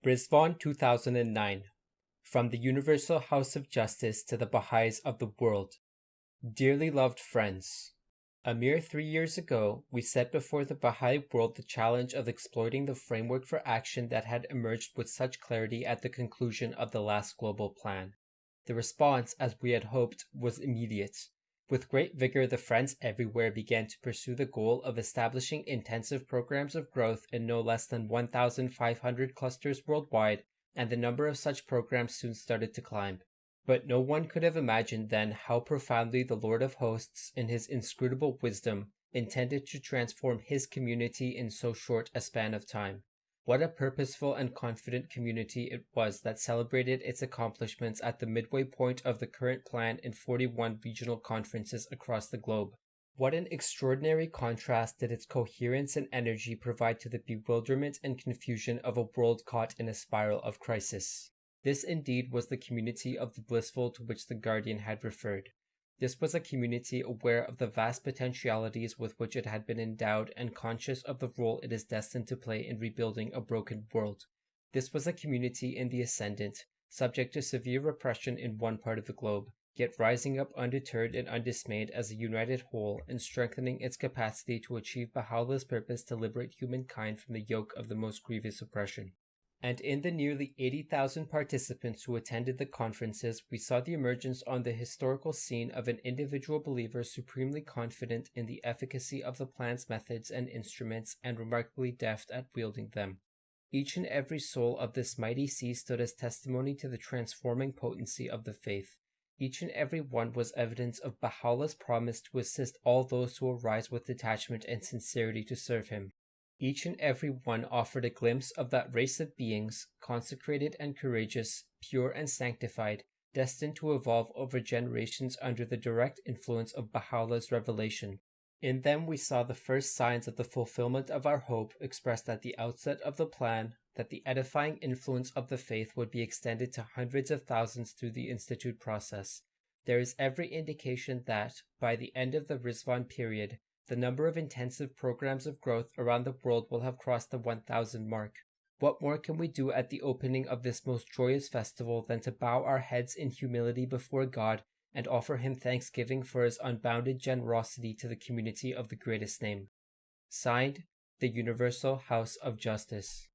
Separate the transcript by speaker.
Speaker 1: Riḍván 2009. From the Universal House of Justice to the Baha'is of the world. Dearly loved friends, a mere 3 years ago, we set before the Baha'i world the challenge of exploiting the framework for action that had emerged with such clarity at the conclusion of the last global plan. The response, as we had hoped, was immediate. With great vigor, the friends everywhere began to pursue the goal of establishing intensive programs of growth in no less than 1,500 clusters worldwide, and the number of such programs soon started to climb. But no one could have imagined then how profoundly the Lord of Hosts, in his inscrutable wisdom, intended to transform his community in so short a span of time. What a purposeful and confident community it was that celebrated its accomplishments at the midway point of the current plan in 41 regional conferences across the globe. What an extraordinary contrast did its coherence and energy provide to the bewilderment and confusion of a world caught in a spiral of crisis. This indeed was the community of the blissful to which the Guardian had referred. This was a community aware of the vast potentialities with which it had been endowed and conscious of the role it is destined to play in rebuilding a broken world. This was a community in the ascendant, subject to severe repression in one part of the globe, yet rising up undeterred and undismayed as a united whole and strengthening its capacity to achieve Baha'u'llah's purpose to liberate humankind from the yoke of the most grievous oppression. And in the nearly 80,000 participants who attended the conferences, we saw the emergence on the historical scene of an individual believer supremely confident in the efficacy of the plan's methods and instruments and remarkably deft at wielding them. Each and every soul of this mighty sea stood as testimony to the transforming potency of the faith. Each and every one was evidence of Baha'u'llah's promise to assist all those who arise with detachment and sincerity to serve him. Each and every one offered a glimpse of that race of beings, consecrated and courageous, pure and sanctified, destined to evolve over generations under the direct influence of Baha'u'llah's revelation. In them we saw the first signs of the fulfillment of our hope expressed at the outset of the plan, that the edifying influence of the faith would be extended to hundreds of thousands through the Institute process. There is every indication that, by the end of the Riḍván period, the number of intensive programs of growth around the world will have crossed the 1,000 mark. What more can we do at the opening of this most joyous festival than to bow our heads in humility before God and offer him thanksgiving for his unbounded generosity to the community of the greatest name. Signed, the Universal House of Justice.